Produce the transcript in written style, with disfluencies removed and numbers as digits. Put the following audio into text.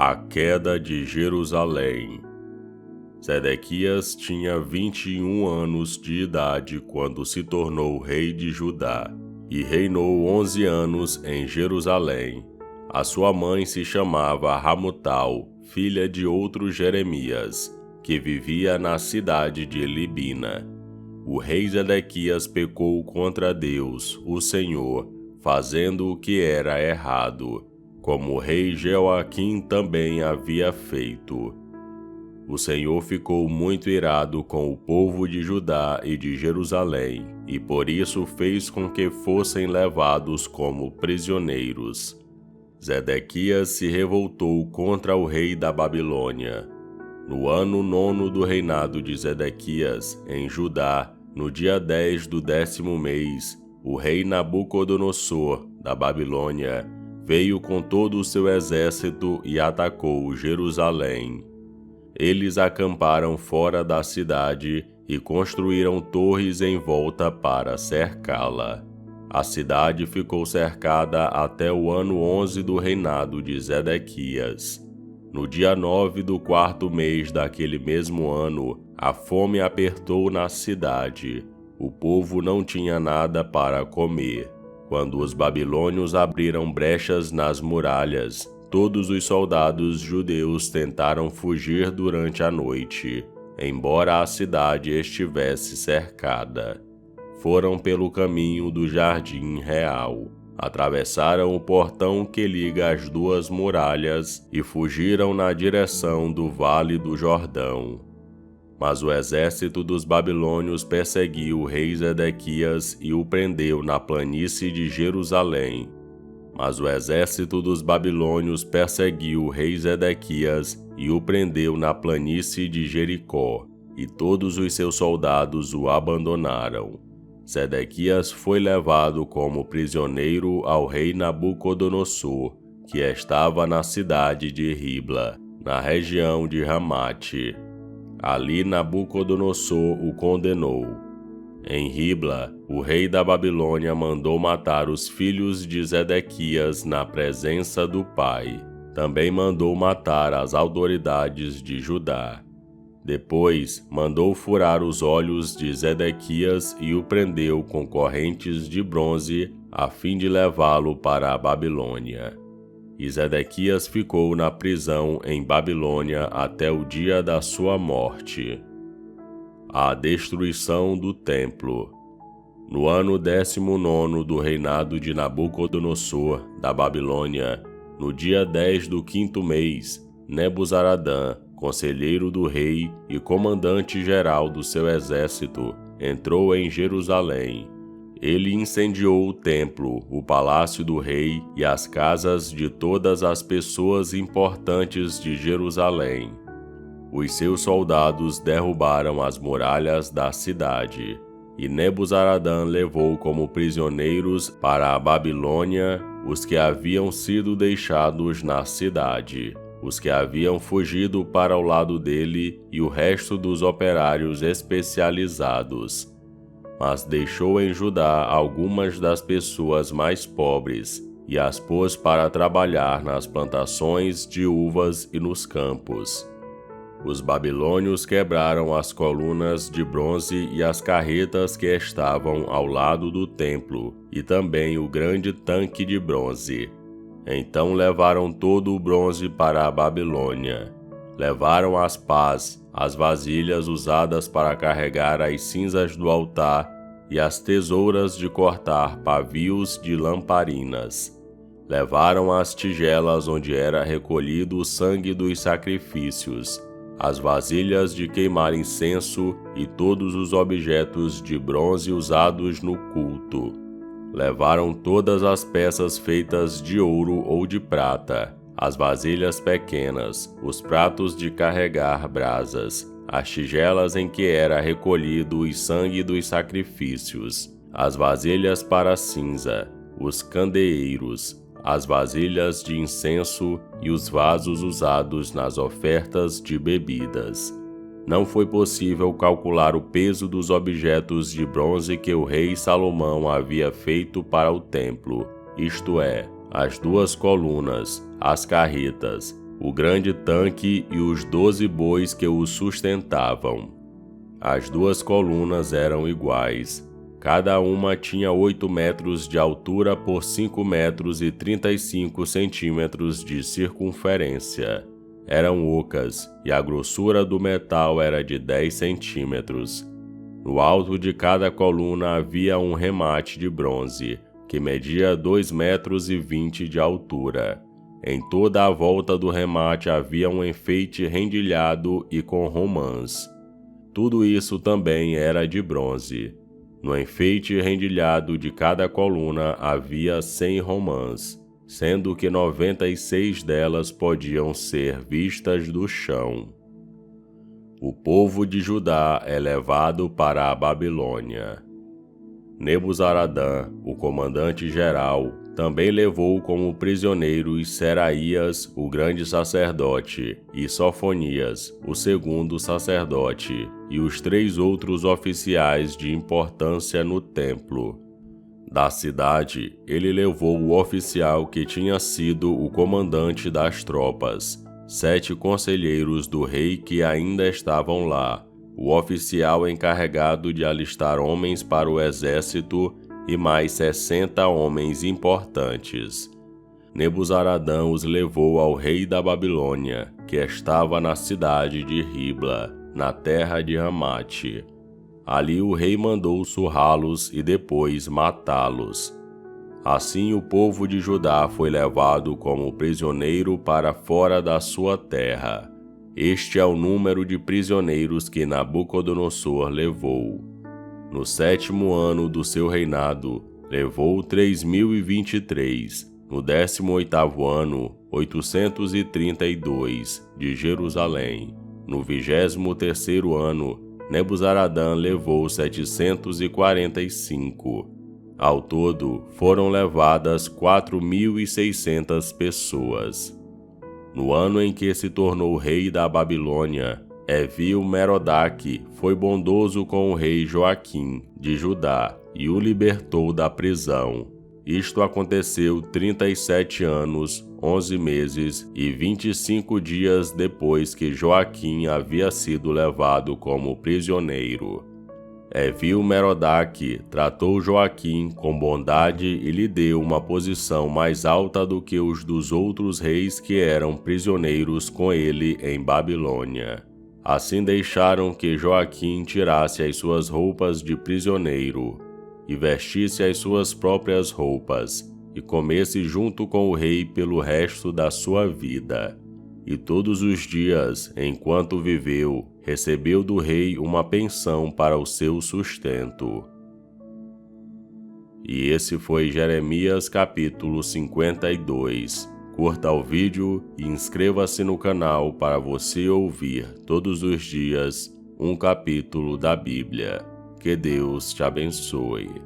A queda de Jerusalém. Zedequias tinha 21 anos de idade quando se tornou rei de Judá, e reinou 11 anos em Jerusalém. A sua mãe se chamava Hamutal, filha de outro Jeremias, que vivia na cidade de Libina. O rei Zedequias pecou contra Deus, o Senhor, fazendo o que era errado, como o rei Jeoaquim também havia feito. O Senhor ficou muito irado com o povo de Judá e de Jerusalém, e por isso fez com que fossem levados como prisioneiros. Zedequias se revoltou contra o rei da Babilônia. No ano 9º do reinado de Zedequias, em Judá, no dia 10 do 10º mês, o rei Nabucodonosor, da Babilônia, veio com todo o seu exército e atacou Jerusalém. Eles acamparam fora da cidade e construíram torres em volta para cercá-la. A cidade ficou cercada até o ano 11 do reinado de Zedequias. No dia 9 do 4º mês daquele mesmo ano, a fome apertou na cidade. O povo não tinha nada para comer. Quando os babilônios abriram brechas nas muralhas, todos os soldados judeus tentaram fugir durante a noite, embora a cidade estivesse cercada. Foram pelo caminho do Jardim Real, atravessaram o portão que liga as duas muralhas e fugiram na direção do Vale do Jordão. Mas o exército dos babilônios perseguiu o rei Zedequias e o prendeu na planície de Jerusalém. Mas o exército dos babilônios perseguiu o rei Zedequias e o prendeu na planície de Jericó, e todos os seus soldados o abandonaram. Zedequias foi levado como prisioneiro ao rei Nabucodonosor, que estava na cidade de Ribla, na região de Ramate. Ali Nabucodonosor o condenou. Em Ribla, o rei da Babilônia mandou matar os filhos de Zedequias na presença do pai. Também mandou matar as autoridades de Judá. Depois, mandou furar os olhos de Zedequias e o prendeu com correntes de bronze, a fim de levá-lo para a Babilônia. E Zedequias ficou na prisão em Babilônia até o dia da sua morte. A destruição do templo. No ano 19º do reinado de Nabucodonosor, da Babilônia, no dia 10 do 5º mês, Nebuzaradã, conselheiro do rei e comandante-geral do seu exército, entrou em Jerusalém. Ele incendiou o templo, o palácio do rei e as casas de todas as pessoas importantes de Jerusalém. Os seus soldados derrubaram as muralhas da cidade, e Nebuzaradã levou como prisioneiros para a Babilônia os que haviam sido deixados na cidade, os que haviam fugido para o lado dele e o resto dos operários especializados. Mas deixou em Judá algumas das pessoas mais pobres e as pôs para trabalhar nas plantações de uvas e nos campos. Os babilônios quebraram as colunas de bronze e as carretas que estavam ao lado do templo, e também o grande tanque de bronze. Então levaram todo o bronze para a Babilônia. Levaram as pás, as vasilhas usadas para carregar as cinzas do altar e as tesouras de cortar pavios de lamparinas. Levaram as tigelas onde era recolhido o sangue dos sacrifícios, as vasilhas de queimar incenso e todos os objetos de bronze usados no culto. Levaram todas as peças feitas de ouro ou de prata, as vasilhas pequenas, os pratos de carregar brasas, as tigelas em que era recolhido o sangue dos sacrifícios, as vasilhas para cinza, os candeeiros, as vasilhas de incenso e os vasos usados nas ofertas de bebidas. Não foi possível calcular o peso dos objetos de bronze que o rei Salomão havia feito para o templo, isto é, as duas colunas, as carretas, o grande tanque e os 12 bois que o sustentavam. As duas colunas eram iguais. Cada uma tinha 8 metros de altura por 5 metros e 35 centímetros de circunferência. Eram ocas e a grossura do metal era de 10 centímetros. No alto de cada coluna havia um remate de bronze, que media 2 metros e 20 de altura. Em toda a volta do remate havia um enfeite rendilhado e com romãs. Tudo isso também era de bronze. No enfeite rendilhado de cada coluna havia 100 romãs, sendo que 96 delas podiam ser vistas do chão. O povo de Judá é levado para a Babilônia. Nebuzaradã, o comandante-geral, também levou como prisioneiros Seraías, o grande sacerdote, e Sofonias, o segundo sacerdote, e os 3 outros oficiais de importância no templo. Da cidade, ele levou o oficial que tinha sido o comandante das tropas, 7 conselheiros do rei que ainda estavam lá, o oficial encarregado de alistar homens para o exército e mais 60 homens importantes. Nebuzaradã os levou ao rei da Babilônia, que estava na cidade de Ribla, na terra de Ramate. Ali o rei mandou surrá-los e depois matá-los. Assim o povo de Judá foi levado como prisioneiro para fora da sua terra. Este é o número de prisioneiros que Nabucodonosor levou. No 7º ano do seu reinado, levou 3.023. No 18º ano, 832, de Jerusalém. No 23º ano, Nebuzaradã levou 745. Ao todo, foram levadas 4.600 pessoas. No ano em que se tornou rei da Babilônia, Evil-Merodach foi bondoso com o rei Joaquim, de Judá, e o libertou da prisão. Isto aconteceu 37 anos, 11 meses e 25 dias depois que Joaquim havia sido levado como prisioneiro. Evil-Merodach tratou Joaquim com bondade e lhe deu uma posição mais alta do que os dos outros reis que eram prisioneiros com ele em Babilônia. Assim deixaram que Joaquim tirasse as suas roupas de prisioneiro e vestisse as suas próprias roupas e comesse junto com o rei pelo resto da sua vida. E todos os dias, enquanto viveu, recebeu do rei uma pensão para o seu sustento. E esse foi Jeremias capítulo 52. Curta o vídeo e inscreva-se no canal para você ouvir todos os dias um capítulo da Bíblia. Que Deus te abençoe.